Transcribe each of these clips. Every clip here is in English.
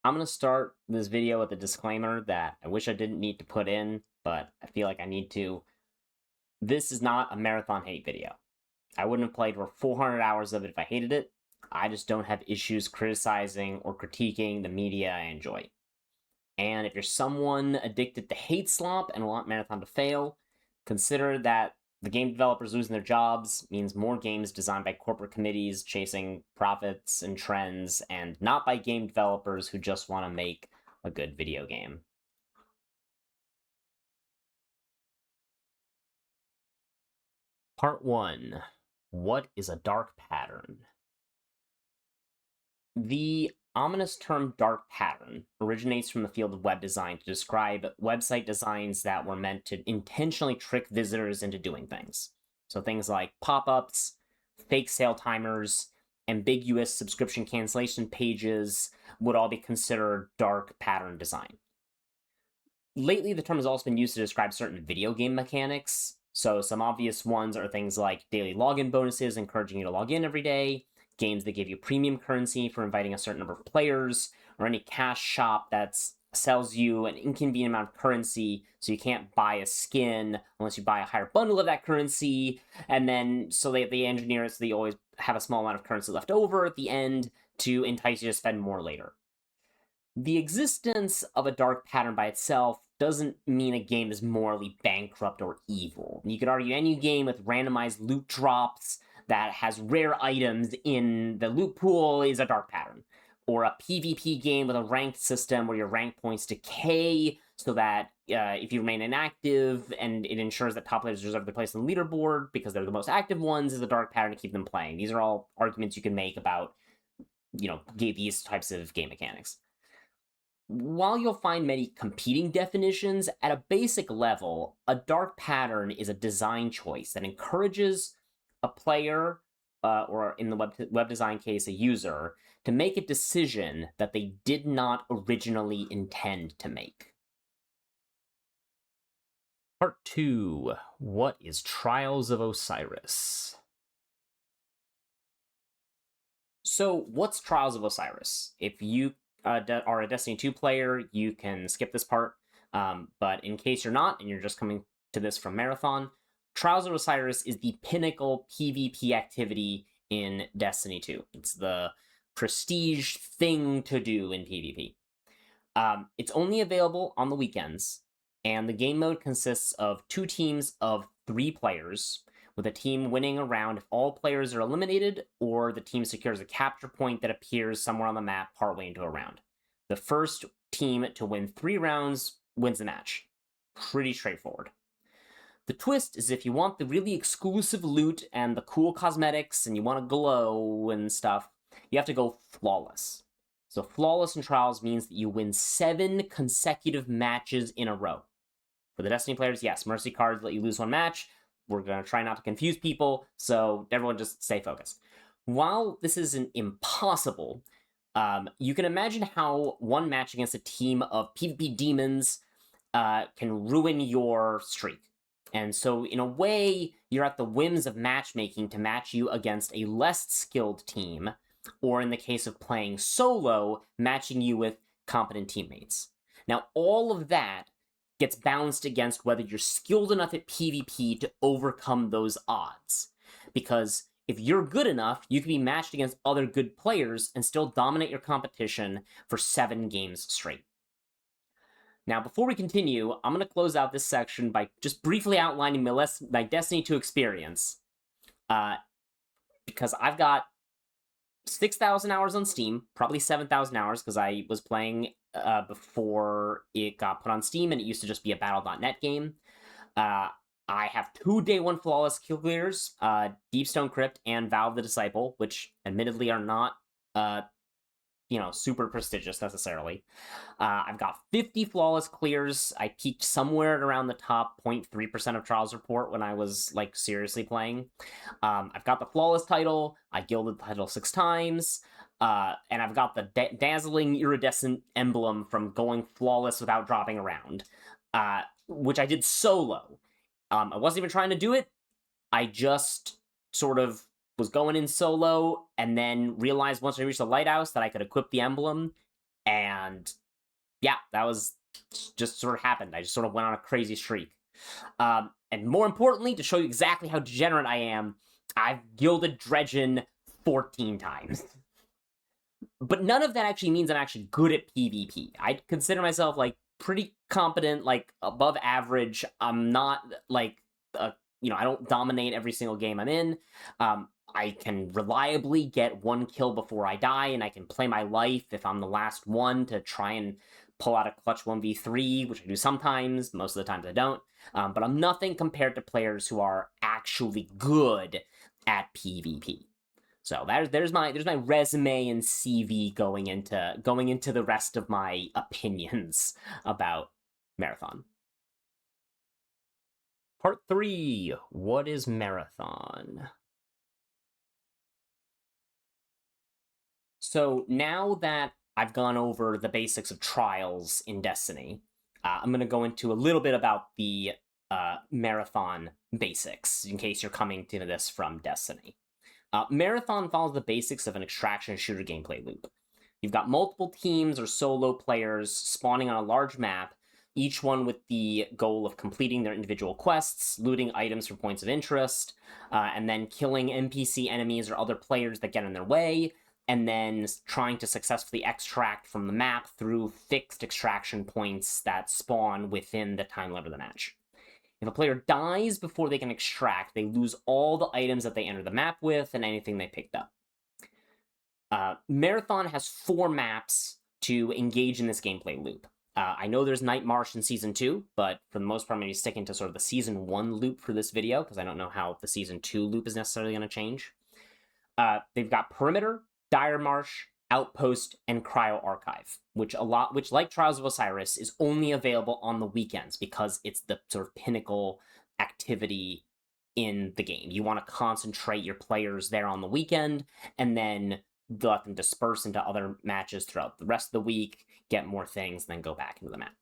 I'm going to start this video with a disclaimer that I wish I didn't need to put in, but I feel like I need to. This is not a marathon hate video. I wouldn't have played for 400 hours of it if I hated it. I just don't have issues criticizing or critiquing the media I enjoy. And if you're someone addicted to hate slop and want Marathon to fail, consider that the game developers losing their jobs means more games designed by corporate committees chasing profits and trends, and not by game developers who just want to make a good video game. Part 1. What is a dark pattern? The ominous term dark pattern originates from the field of web design to describe website designs that were meant to intentionally trick visitors into doing things. So things like pop-ups, fake sale timers, ambiguous subscription cancellation pages would all be considered dark pattern design. Lately, the term has also been used to describe certain video game mechanics. So some obvious ones are things like daily login bonuses encouraging you to log in every day, games that give you premium currency for inviting a certain number of players, or any cash shop that sells you an inconvenient amount of currency so you can't buy a skin unless you buy a higher bundle of that currency, and then so they engineer it so they always have a small amount of currency left over at the end to entice you to spend more later. The existence of a dark pattern by itself doesn't mean a game is morally bankrupt or evil. You could argue any game with randomized loot drops that has rare items in the loot pool is a dark pattern. Or a PvP game with a ranked system where your rank points decay so that if you remain inactive and it ensures that top players reserve their place on the leaderboard because they're the most active ones is a dark pattern to keep them playing. These are all arguments you can make about, these types of game mechanics. While you'll find many competing definitions, at a basic level, a dark pattern is a design choice that encourages a player, or in the web design case, a user, to make a decision that they did not originally intend to make. Part 2. What is Trials of Osiris? So, what's Trials of Osiris? If you are a Destiny 2 player, you can skip this part. But in case you're not, and you're just coming to this from Marathon, Trials of Osiris is the pinnacle PvP activity in Destiny 2. It's the prestige thing to do in PvP. It's only available on the weekends, and the game mode consists of 2 teams of 3 players, with a team winning a round if all players are eliminated, or the team secures a capture point that appears somewhere on the map partway into a round. The first team to win 3 rounds wins the match. Pretty straightforward. The twist is if you want the really exclusive loot and the cool cosmetics and you want to glow and stuff, you have to go flawless. So flawless in Trials means that you win 7 consecutive matches in a row. For the Destiny players, yes, mercy cards let you lose 1 match. We're going to try not to confuse people, so everyone just stay focused. While this isn't impossible, you can imagine how 1 match against a team of PvP demons can ruin your streak. And so, in a way, you're at the whims of matchmaking to match you against a less skilled team, or in the case of playing solo, matching you with competent teammates. Now, all of that gets balanced against whether you're skilled enough at PvP to overcome those odds. Because if you're good enough, you can be matched against other good players and still dominate your competition for 7 games straight. Now, before we continue, I'm going to close out this section by just briefly outlining my Destiny 2 experience. Because I've got 6,000 hours on Steam, probably 7,000 hours, because I was playing before it got put on Steam, and it used to just be a Battle.net game. I have 2 day 1 flawless kill clears, Deepstone Crypt and Valve the Disciple, which admittedly are not super prestigious necessarily. I've got 50 flawless clears. I peaked somewhere at around the top 0.3% of Trials Report when I was seriously playing. I've got the flawless title. I gilded the title 6 times. And I've got the dazzling iridescent emblem from going flawless without dropping around, which I did solo. I wasn't even trying to do it. I just sort of was going in solo, and then realized once I reached the lighthouse that I could equip the emblem, And yeah, that was just sort of happened. I just sort of went on a crazy streak. And more importantly, to show you exactly how degenerate I am, I've gilded Dredgen 14 times. But none of that actually means I'm actually good at PvP. I consider myself, like, pretty competent, like, above average. I'm not, like, I don't dominate every single game I'm in. I can reliably get one kill before I die, and I can play my life if I'm the last one to try and pull out a clutch 1v3, which I do sometimes. Most of the times I don't. But I'm nothing compared to players who are actually good at PvP. So there's my resume and CV going into the rest of my opinions about Marathon. Part 3, what is Marathon? So now that I've gone over the basics of trials in Destiny, I'm going to go into a little bit about the Marathon basics, in case you're coming to this from Destiny. Marathon follows the basics of an extraction shooter gameplay loop. You've got multiple teams or solo players spawning on a large map, each one with the goal of completing their individual quests, looting items for points of interest, and then killing NPC enemies or other players that get in their way, and then trying to successfully extract from the map through fixed extraction points that spawn within the time limit of the match. If a player dies before they can extract, they lose all the items that they enter the map with and anything they picked up. Marathon has 4 maps to engage in this gameplay loop. I know there's Night Marsh in Season 2, but for the most part, I'm going to be sticking to sort of the Season 1 loop for this video, because I don't know how the Season 2 loop is necessarily going to change. They've got Perimeter, Dire Marsh, Outpost, and Cryo Archive, which like Trials of Osiris is only available on the weekends because it's the sort of pinnacle activity in the game. You want to concentrate your players there on the weekend, and then let them disperse into other matches throughout the rest of the week, get more things, and then go back into the map.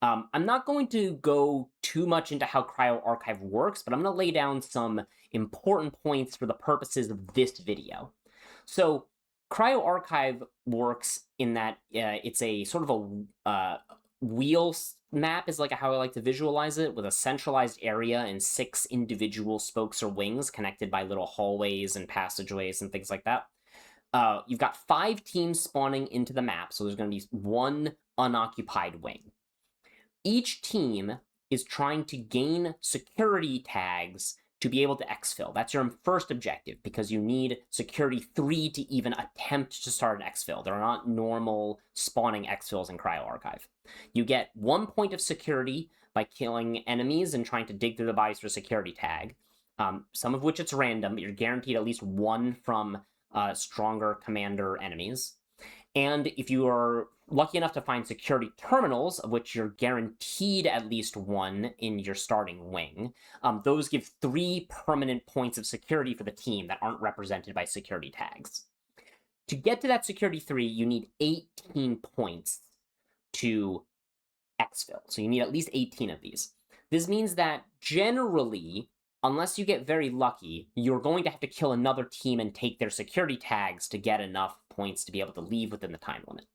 I'm not going to go too much into how Cryo Archive works, but I'm going to lay down some important points for the purposes of this video. So Cryo Archive works in that it's a sort of a wheel map is like how I like to visualize it, with a centralized area and 6 individual spokes or wings connected by little hallways and passageways and things like that. You've got 5 teams spawning into the map, so there's going to be 1 unoccupied wing. Each team is trying to gain security tags to be able to exfil. That's your first objective, because you need security 3 to even attempt to start an exfil. There are not normal spawning exfils in Cryo Archive. You get 1 point of security by killing enemies and trying to dig through the bodies for a security tag, some of which it's random, but you're guaranteed at least 1 from stronger commander enemies. And if you are lucky enough to find security terminals, of which you're guaranteed at least 1 in your starting wing, those give 3 permanent points of security for the team that aren't represented by security tags. To get to that security 3, you need 18 points to exfil. So you need at least 18 of these. This means that generally, unless you get very lucky, you're going to have to kill another team and take their security tags to get enough points to be able to leave within the time limit.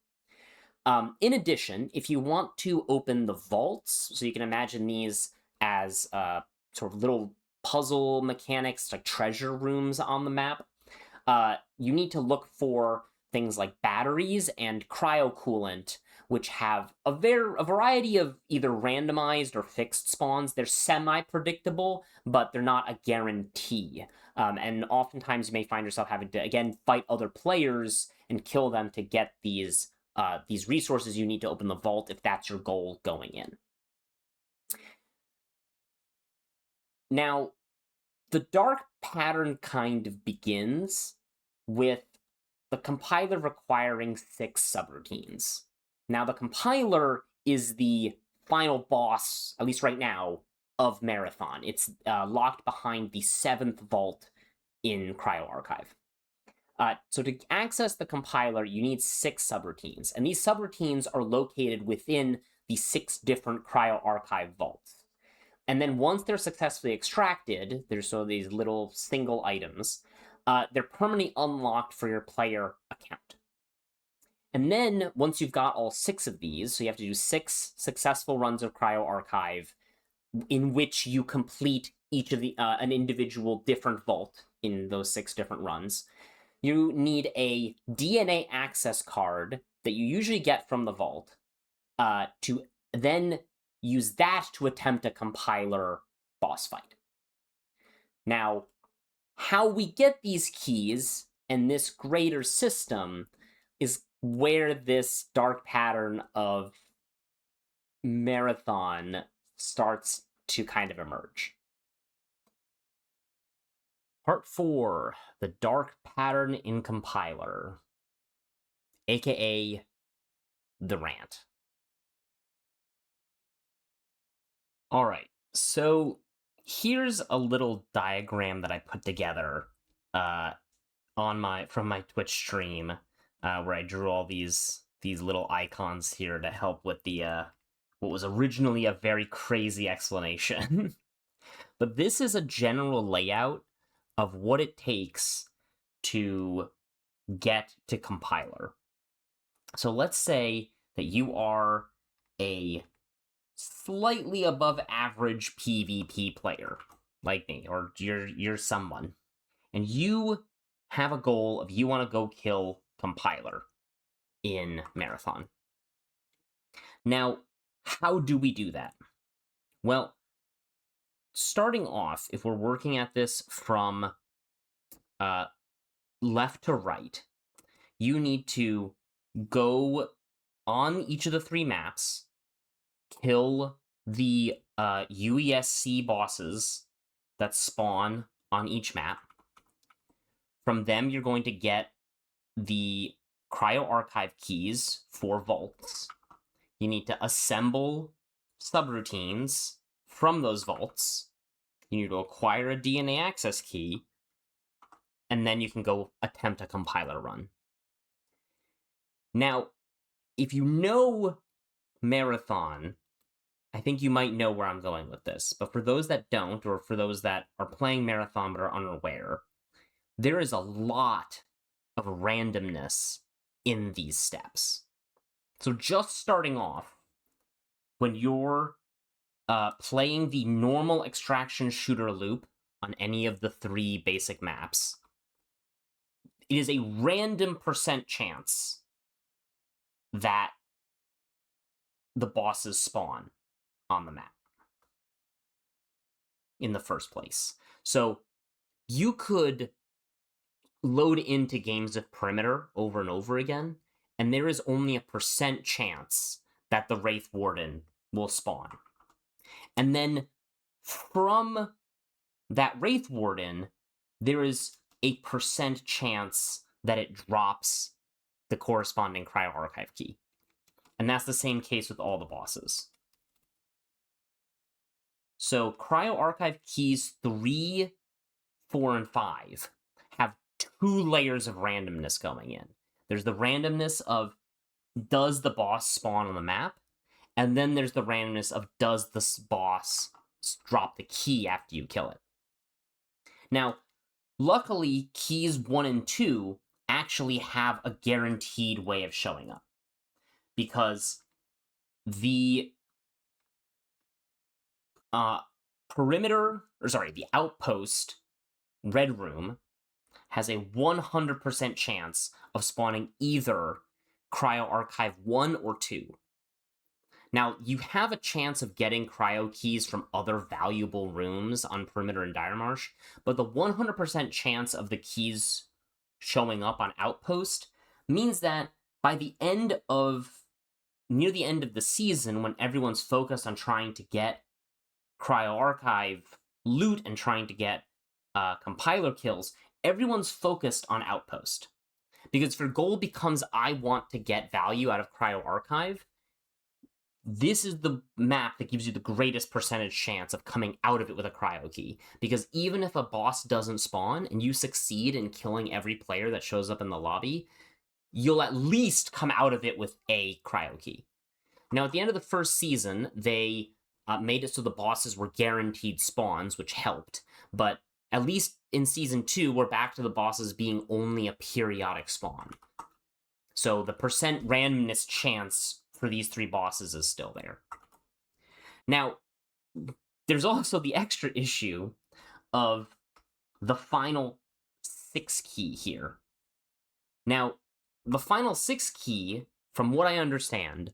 In addition, if you want to open the vaults, so you can imagine these as sort of little puzzle mechanics, like treasure rooms on the map, you need to look for things like batteries and cryocoolant, which have a variety of either randomized or fixed spawns. They're semi-predictable, but they're not a guarantee. And oftentimes you may find yourself having to, again, fight other players and kill them to get these resources you need to open the vault if that's your goal going in. Now, the dark pattern kind of begins with the compiler requiring 6 subroutines. Now, the compiler is the final boss, at least right now, of Marathon. It's locked behind the 7th vault in Cryo Archive. So to access the compiler, you need 6 subroutines, and these subroutines are located within the 6 different Cryo Archive vaults. And then once they're successfully extracted, there's sort of these little single items, they're permanently unlocked for your player account. And then, once you've got all 6 of these, so you have to do 6 successful runs of Cryo Archive, in which you complete each of the an individual different vault in those 6 different runs. You need a DNA access card that you usually get from the vault to then use that to attempt a compiler boss fight. Now, how we get these keys and this greater system is where this dark pattern of Marathon starts to kind of emerge. Part 4, the dark pattern in compiler, aka the rant. All right, so here's a little diagram that I put together from my Twitch stream, where I drew all these little icons here to help with the what was originally a very crazy explanation. But this is a general layout of what it takes to get to compiler. So let's say that you are a slightly above average PvP player, like me, or you're someone, and you have a goal of you want to go kill compiler in Marathon. Now, how do we do that? Well, starting off, if we're working at this from left to right, you need to go on each of the 3 maps, kill the UESC bosses that spawn on each map. From them, you're going to get the Cryo Archive keys for vaults. You need to assemble subroutines from those vaults. You need to acquire a DNA access key, and then you can go attempt a compiler run. Now, if you know Marathon, I think you might know where I'm going with this, but for those that don't, or for those that are playing Marathon but are unaware, there is a lot of randomness in these steps. So just starting off, when you're playing the normal extraction shooter loop on any of the 3 basic maps, it is a random % chance that the bosses spawn on the map in the first place. So you could load into games of Perimeter over and over again, and there is only a % chance that the Wraith Warden will spawn. And then from that Wraith Warden, there is a % chance that it drops the corresponding Cryo Archive key. And that's the same case with all the bosses. So Cryo Archive keys 3, 4, and 5 have 2 layers of randomness going in. There's the randomness of, does the boss spawn on the map? And then there's the randomness of, does the boss drop the key after you kill it? Now, luckily, keys 1 and 2 actually have a guaranteed way of showing up, because the the outpost red room has a 100% chance of spawning either Cryo Archive 1 or 2. Now, you have a chance of getting cryo keys from other valuable rooms on Perimeter and Dire Marsh, but the 100% chance of the keys showing up on Outpost means that by the end of, near the end of the season, when everyone's focused on trying to get Cryo Archive loot and trying to get compiler kills, everyone's focused on Outpost. Because if your goal becomes, I want to get value out of Cryo Archive, this is the map that gives you the greatest percentage chance of coming out of it with a cryo key. Because even if a boss doesn't spawn and you succeed in killing every player that shows up in the lobby, you'll at least come out of it with a cryo key. Now, at the end of the first season, they made it so the bosses were guaranteed spawns, which helped. But at least in Season 2, we're back to the bosses being only a periodic spawn. So the percent randomness chance for these 3 bosses is still there. Now, there's also the extra issue of the final 6 key here. Now, the final 6 key, from what I understand,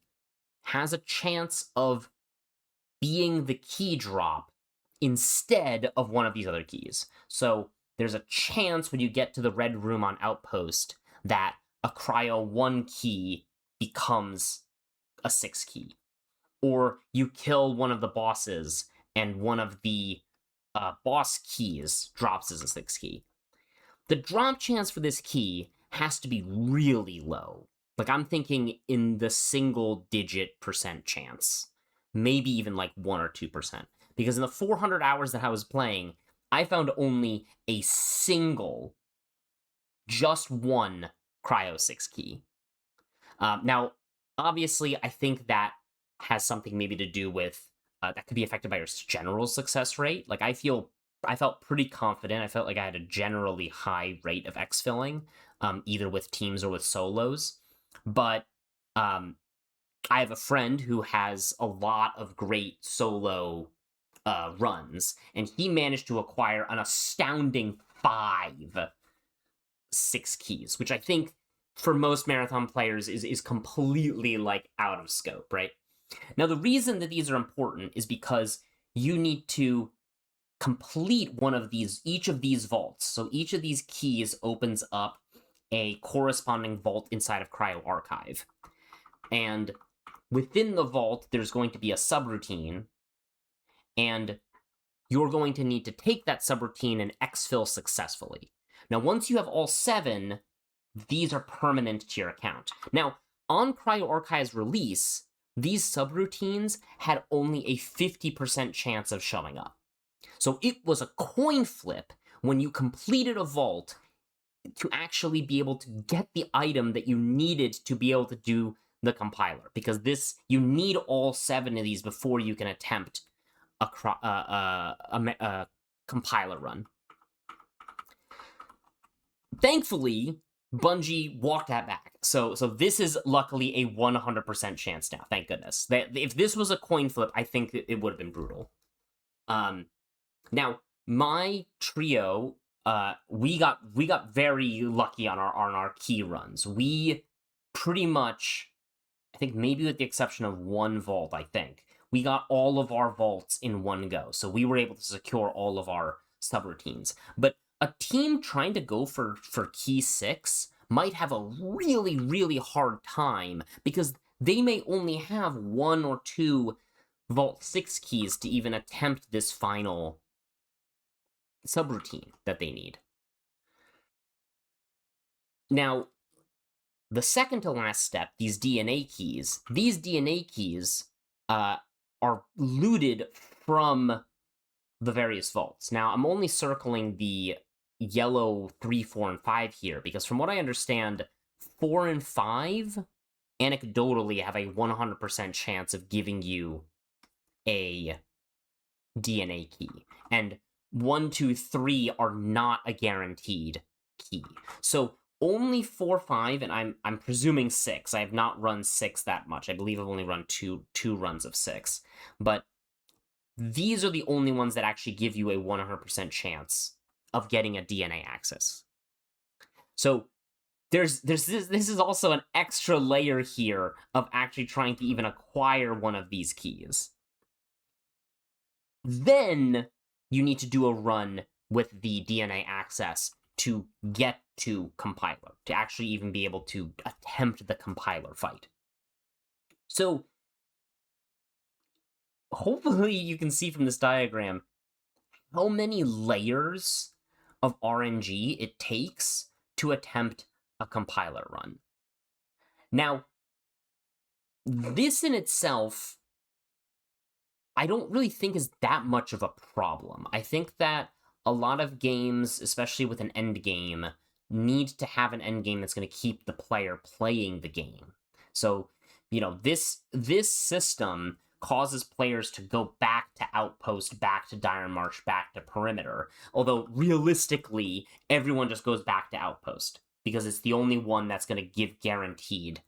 has a chance of being the key drop instead of one of these other keys. So there's a chance when you get to the red room on Outpost that a Cryo 1 key becomes a 6 key. Or you kill one of the bosses and one of the boss keys drops as a 6 key. The drop chance for this key has to be really low. Like, I'm thinking in the single-digit percent chance. Maybe even like 1 or 2%. Because in the 400 hours that I was playing, I found only a single, just one Cryo 6 key. Now, obviously, I think that has something maybe to do with, that could be affected by your general success rate. Like, I felt pretty confident. I felt like I had a generally high rate of exfilling, either with teams or with solos. But I have a friend who has a lot of great solo runs, and he managed to acquire an astounding 5 6 keys, which I think for most marathon players is completely like out of scope, right? Now, the reason that these are important is because you need to complete each of these vaults. So each of these keys opens up a corresponding vault inside of Cryo Archive. And within the vault, there's going to be a subroutine, and you're going to need to take that subroutine and exfil successfully. Now, once you have all 7, these are permanent to your account. Now, on Cryo Archive's release, these subroutines had only a 50% chance of showing up. So it was a coin flip when you completed a vault to actually be able to get the item that you needed to be able to do the compiler, because you need all 7 of these before you can attempt a compiler run. Thankfully, Bungie walked that back. So this is luckily a 100% chance now. Thank goodness. If this was a coin flip, I think it would have been brutal. Now, my trio, we got very lucky on our key runs. We pretty much, I think maybe with the exception of one vault, I think, we got all of our vaults in one go. So we were able to secure all of our subroutines. But a team trying to go for key 6 might have a really, really hard time, because they may only have 1 or 2 Vault 6 keys to even attempt this final subroutine that they need. Now, the second to last step, these DNA keys are looted from the various vaults. Now, I'm only circling the yellow 3, 4, and 5 here, because from what I understand, 4 and 5 anecdotally have a 100% chance of giving you a DNA key. And 1, 2, 3 are not a guaranteed key. So only 4, 5, and I'm presuming 6. I have not run 6 that much. I believe I've only run two runs of 6. But these are the only ones that actually give you a 100% chance of getting a DNA access. So this is also an extra layer here of actually trying to even acquire one of these keys. Then you need to do a run with the DNA access to get to compiler, to actually even be able to attempt the compiler fight. So hopefully you can see from this diagram how many layers of RNG it takes to attempt a compiler run. Now, this in itself, I don't really think is that much of a problem. I think that a lot of games, especially with an end game, need to have an end game that's going to keep the player playing the game. So, this system causes players to go back to Outpost, back to Dire March, back to Perimeter. Although, realistically, everyone just goes back to Outpost. because it's the only one that's going to give guaranteed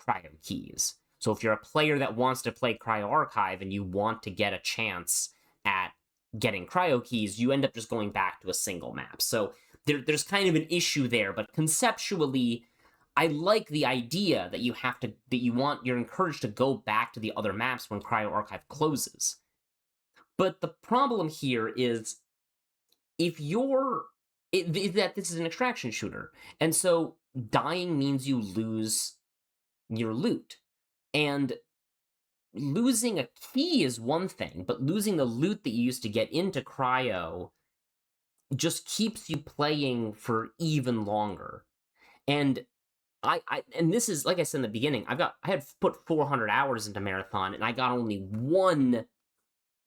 cryo keys. So if you're a player that wants to play Cryo Archive and you want to get a chance at getting cryo keys, you end up just going back to a single map. So there's kind of an issue there, but conceptually, I like the idea that you're encouraged to go back to the other maps when Cryo Archive closes. But the problem here is if that this is an extraction shooter, and so dying means you lose your loot. And losing a key is one thing, but losing the loot that you used to get into cryo just keeps you playing for even longer. And and this is, like I said in the beginning, I had put 400 hours into Marathon, and I got only one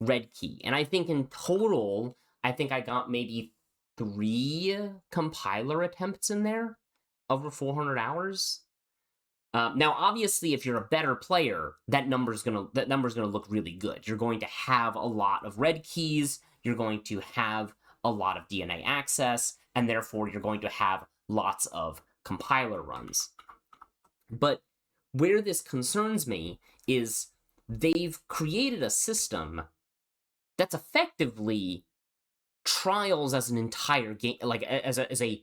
red key. And I think in total, I got maybe 3 compiler attempts in there over 400 hours. Now, obviously, if you're a better player, that number's gonna look really good. You're going to have a lot of red keys. You're going to have a lot of DNA access, and therefore you're going to have lots of compiler runs. But where this concerns me is they've created a system that's effectively Trials as an entire game, like as a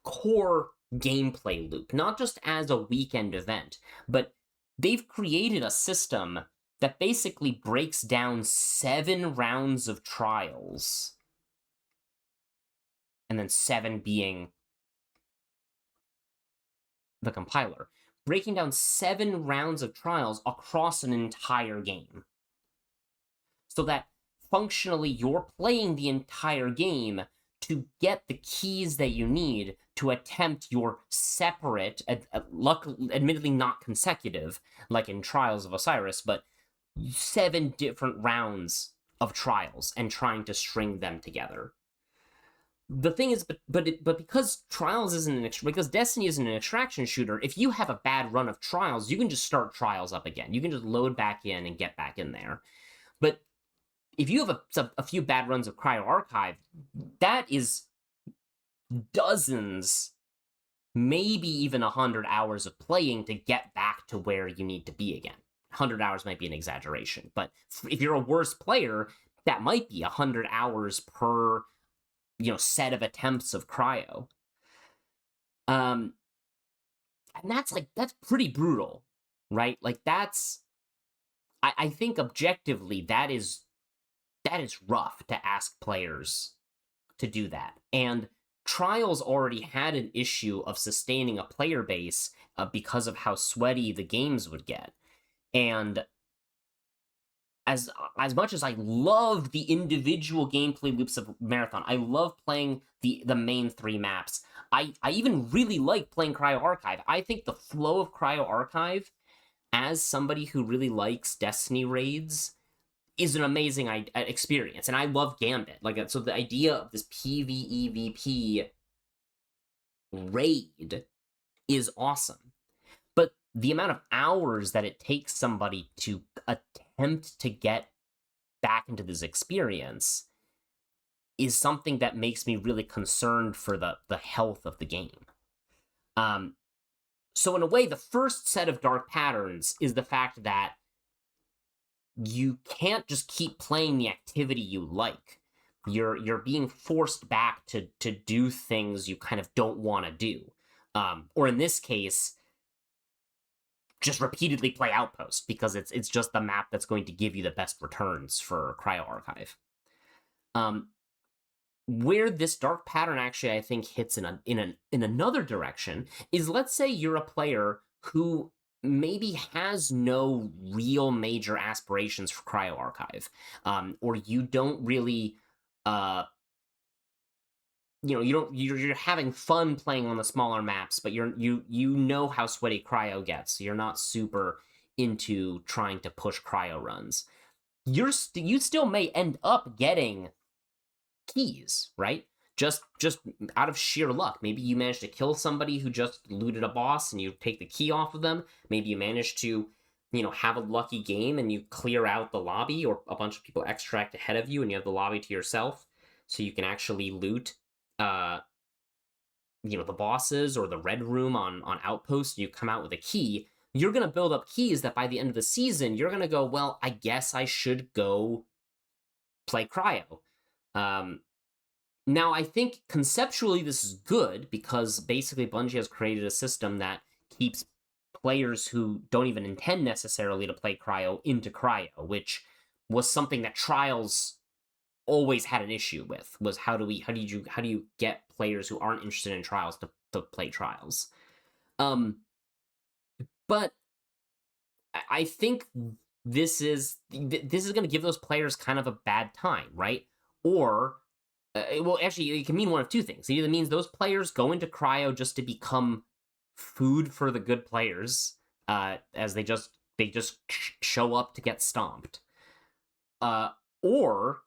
core gameplay loop, not just as a weekend event, but they've created a system that basically breaks down 7 rounds of Trials, and then 7 being the compiler, breaking down 7 rounds of Trials across an entire game. So that functionally you're playing the entire game to get the keys that you need to attempt your separate, admittedly not consecutive, like in Trials of Osiris, but 7 different rounds of Trials and trying to string them together. The thing is, but because Trials isn't because Destiny isn't an extraction shooter, if you have a bad run of Trials, you can just start Trials up again. You can just load back in and get back in there. But if you have a few bad runs of Cryo Archive, that is dozens, maybe even 100 hours of playing to get back to where you need to be again. 100 hours might be an exaggeration, but if you're a worse player, that might be 100 hours per, set of attempts of cryo. And that's pretty brutal, right? Like I think objectively that is rough to ask players to do that. And Trials already had an issue of sustaining a player base because of how sweaty the games would get. And as much as I love the individual gameplay loops of Marathon, I love playing the main 3 maps. I even really like playing Cryo Archive. I think the flow of Cryo Archive, as somebody who really likes Destiny raids, is an amazing experience, and I love Gambit. So the idea of this PvEVP raid is awesome, but the amount of hours that it takes somebody to attempt to get back into this experience is something that makes me really concerned for the health of the game. So in a way, the first set of dark patterns is the fact that you can't just keep playing the activity you like. You're being forced back to do things you kind of don't want to do. Or in this case, just repeatedly play Outpost, because it's just the map that's going to give you the best returns for Cryo Archive. Where this dark pattern actually, I think, hits in another direction is, let's say you're a player who maybe has no real major aspirations for Cryo Archive, or you don't really, you're having fun playing on the smaller maps, but you know how sweaty Cryo gets, so you're not super into trying to push Cryo runs. You still may end up getting keys, right? Just out of sheer luck. Maybe you managed to kill somebody who just looted a boss and you take the key off of them. Maybe you managed to, have a lucky game and you clear out the lobby, or a bunch of people extract ahead of you and you have the lobby to yourself, so you can actually loot the bosses or the red room on Outpost, you come out with a key, you're going to build up keys that by the end of the season, you're going to go, well, I guess I should go play Cryo. Now, I think conceptually this is good because basically Bungie has created a system that keeps players who don't even intend necessarily to play Cryo into Cryo, which was something that Trials always had an issue with. Was how do you get players who aren't interested in Trials to play Trials? But I think this is going to give those players kind of a bad time, right? Or well, actually, it can mean one of two things. It either means those players go into Cryo just to become food for the good players, as they just show up to get stomped, or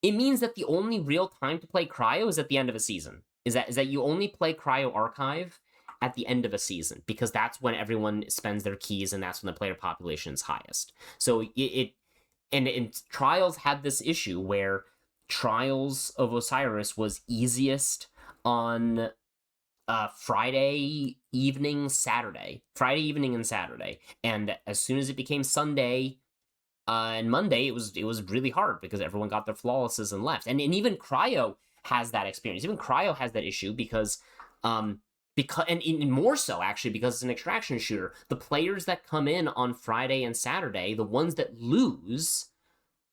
it means that the only real time to play Cryo is at the end of a season. Is that you only play Cryo Archive at the end of a season, because that's when everyone spends their keys and that's when the player population is highest. So and Trials had this issue where Trials of Osiris was easiest on Friday evening and Saturday. And as soon as it became Sunday and Monday, it was really hard because everyone got their flawlesses and left. And even Cryo has that experience. Even Cryo has that issue because and more so actually because it's an extraction shooter. The players that come in on Friday and Saturday, the ones that lose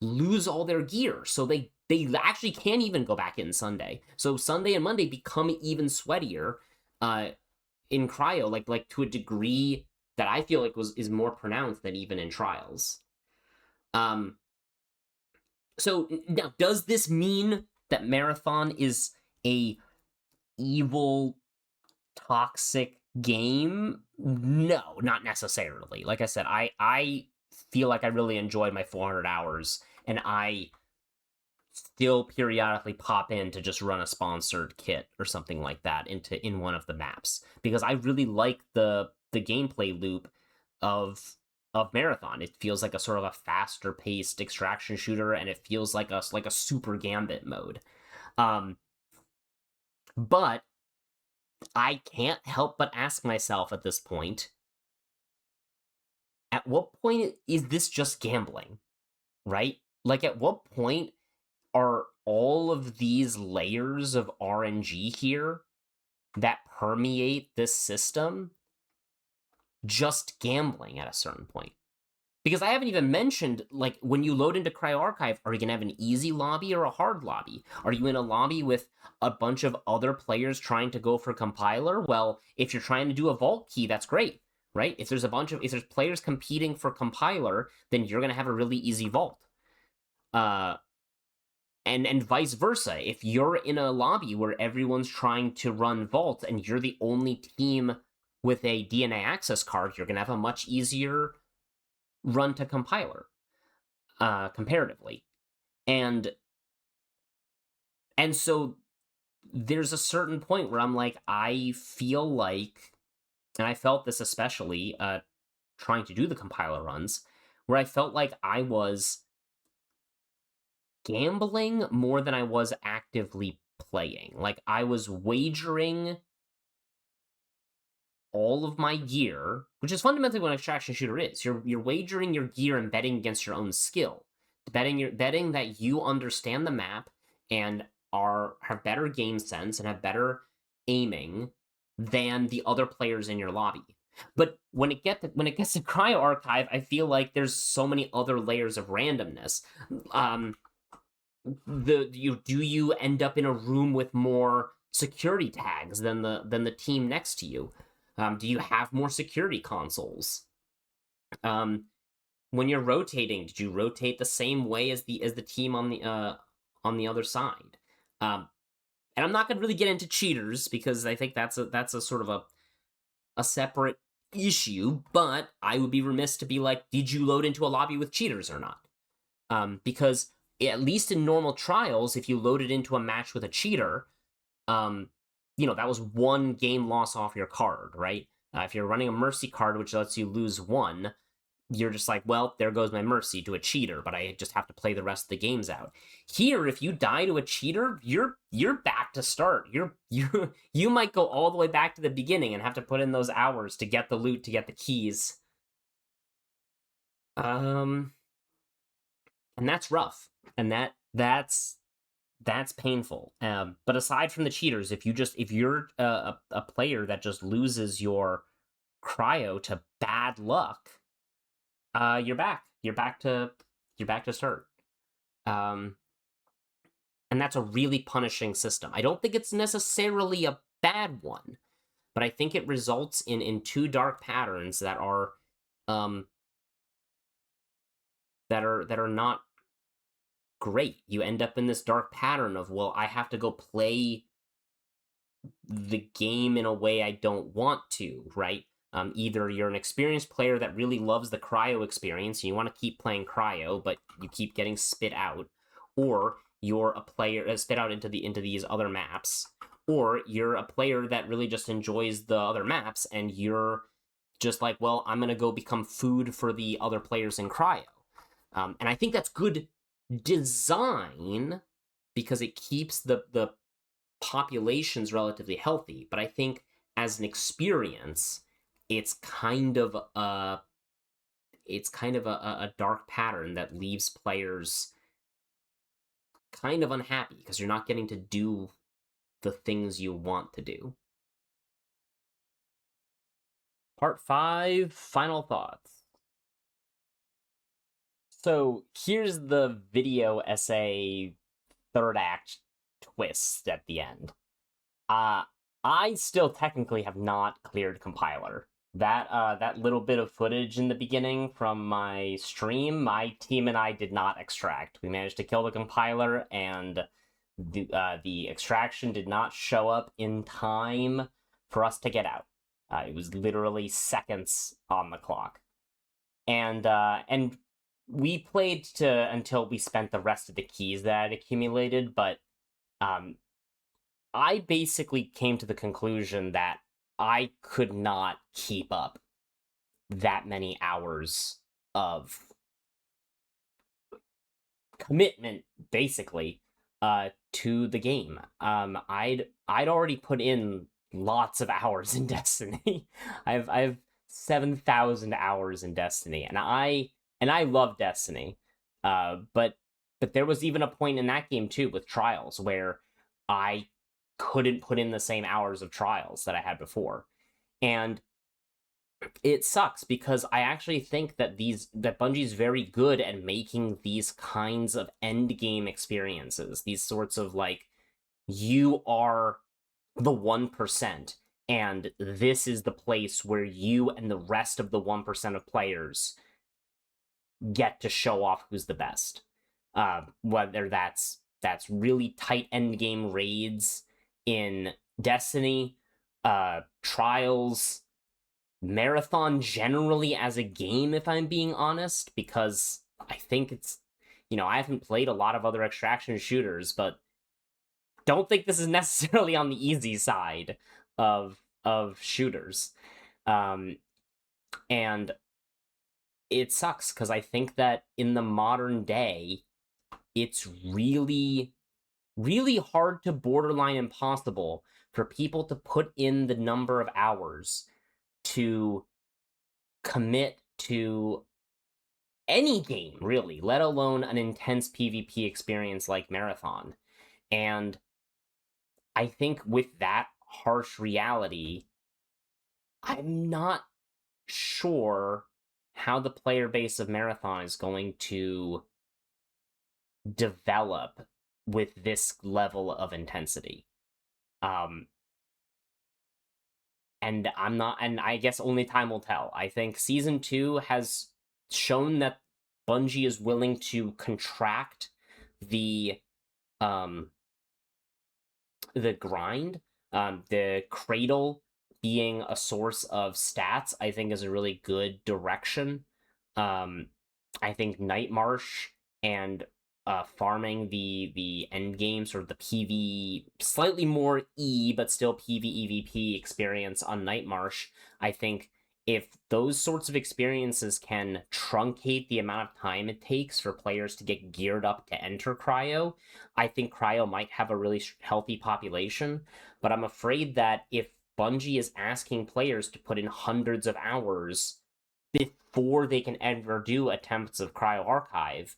all their gear. So they actually can't even go back in Sunday. So Sunday and Monday become even sweatier in Cryo, like to a degree that I feel like is more pronounced than even in Trials. So now, does this mean that Marathon is a evil, toxic game? No, not necessarily. Like I said, I feel like I really enjoyed my 400 hours, and I still periodically pop in to just run a sponsored kit or something like that in one of the maps, because I really like the gameplay loop of Marathon. It feels like a sort of a faster paced extraction shooter, and it feels like a super gambit mode. But I can't help but ask myself at this point, at what point is this just gambling, right? Like, at what point are all of these layers of RNG here that permeate this system just gambling at a certain point? Because I haven't even mentioned, like, when you load into Cryo Archive, are you going to have an easy lobby or a hard lobby? Are you in a lobby with a bunch of other players trying to go for compiler? Well, if you're trying to do a vault key, that's great, right? If there's players competing for compiler, then you're going to have a really easy vault. And vice versa. If you're in a lobby where everyone's trying to run vault and you're the only team with a DNA access card, you're going to have a much easier run to compiler, comparatively. And so there's a certain point where I'm like, I feel like, and I felt this especially trying to do the compiler runs, where I felt like I was gambling more than I was actively playing. Like, I was wagering all of my gear, which is fundamentally what an extraction shooter is. You're wagering your gear and betting against your own skill, betting that you understand the map and have better game sense and have better aiming than the other players in your lobby. But when it gets to Cryo Archive, I feel like there's so many other layers of randomness. Do you end up in a room with more security tags than the team next to you? Do you have more security consoles? When you're rotating, did you rotate the same way as the team on the other side? And I'm not going to really get into cheaters because I think that's a sort of a separate issue. But I would be remiss to be like, did you load into a lobby with cheaters or not? Because at least in normal trials, if you loaded into a match with a cheater, that was one game loss off your card, right? If you're running a mercy card, which lets you lose one, you're just like, well, there goes my mercy to a cheater, but I just have to play the rest of the games out. Here, if you die to a cheater, you're back to start. You might go all the way back to the beginning and have to put in those hours to get the loot, to get the keys. And that's rough, and that's painful. But aside from the cheaters, if you're a player that just loses your cryo to bad luck, you're back. You're back to start. And that's a really punishing system. I don't think it's necessarily a bad one, but I think it results in two dark patterns that are not great. You end up in this dark pattern of, well, I have to go play the game in a way I don't want to, right? Either you're an experienced player that really loves the cryo experience and you want to keep playing cryo, but you keep getting spit out, or you're a player spit out into these other maps, or you're a player that really just enjoys the other maps and you're just like, well, I'm gonna go become food for the other players in cryo. And I think that's good design because it keeps the populations relatively healthy, but I think as an experience, it's kind of a dark pattern that leaves players kind of unhappy because you're not getting to do the things you want to do. Part 5, final thoughts. So here's the video essay third act twist at the end. I still technically have not cleared compiler. That little bit of footage in the beginning from my stream, my team and I did not extract. We managed to kill the compiler, and the extraction did not show up in time for us to get out. It was literally seconds on the clock, and we played until we spent the rest of the keys that I'd accumulated, but I basically came to the conclusion that I could not keep up that many hours of commitment, basically, to the game. I'd already put in lots of hours in Destiny. I've 7,000 hours in Destiny, and I love Destiny. But there was even a point in that game too with Trials where I couldn't put in the same hours of Trials that I had before. And it sucks because I actually think that Bungie's very good at making these kinds of end game experiences, these sorts of like, you are the 1%, and this is the place where you and the rest of the 1% of players get to show off who's the best. Whether that's really tight end game raids in Destiny, Trials, Marathon generally as a game, if I'm being honest, because I think it's, I haven't played a lot of other extraction shooters, but don't think this is necessarily on the easy side of shooters. And it sucks because I think that in the modern day, it's really, really hard to borderline impossible for people to put in the number of hours to commit to any game, really, let alone an intense PvP experience like Marathon. And I think with that harsh reality, I'm not sure how the player base of Marathon is going to develop with this level of intensity. And I guess only time will tell. I think Season 2 has shown that Bungie is willing to contract the grind. The Cradle being a source of stats, I think, is a really good direction. I think Night Marsh and farming the end game, sort of the PV, slightly more E, but still PvEVP experience on Night Marsh, I think if those sorts of experiences can truncate the amount of time it takes for players to get geared up to enter cryo, I think cryo might have a really healthy population. But I'm afraid that if Bungie is asking players to put in hundreds of hours before they can ever do attempts of cryo archive,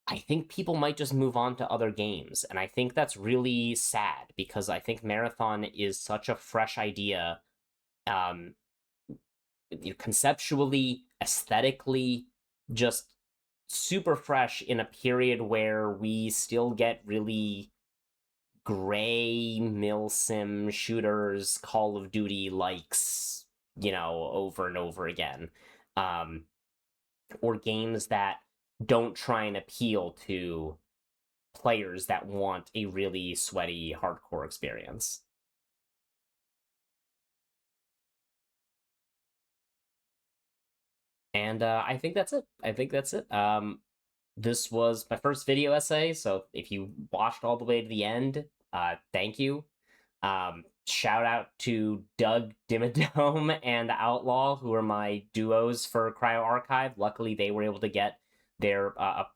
I think people might just move on to other games. And I think that's really sad because I think Marathon is such a fresh idea, um, conceptually, aesthetically, just super fresh in a period where we still get really gray milsim shooters, Call of Duty likes, over and over again. Um, or games that don't try and appeal to players that want a really sweaty hardcore experience. And I think that's it. This was my first video essay, so if you watched all the way to the end, thank you. Shout out to Doug Dimmadome and Outlaw, who are my duos for Cryo Archive. Luckily, they were able to get their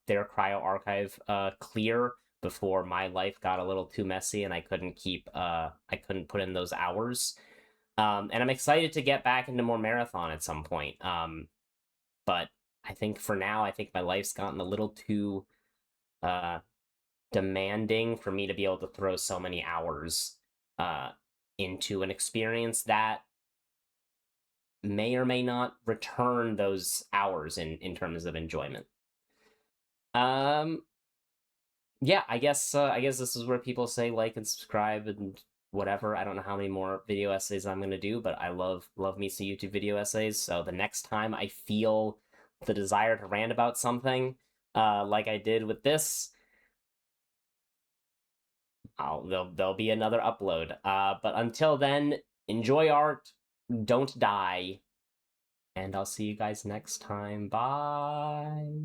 Cryo Archive clear before my life got a little too messy and I couldn't put in those hours. And I'm excited to get back into more marathon at some point. But I think for now, I think my life's gotten a little too demanding for me to be able to throw so many hours into an experience that may or may not return those hours in terms of enjoyment. Yeah, I guess this is where people say like and subscribe and whatever. I don't know how many more video essays I'm gonna do, but I love me some YouTube video essays. So the next time I feel the desire to rant about something, like I did with this, there'll be another upload. But until then, enjoy art, don't die, and I'll see you guys next time. Bye.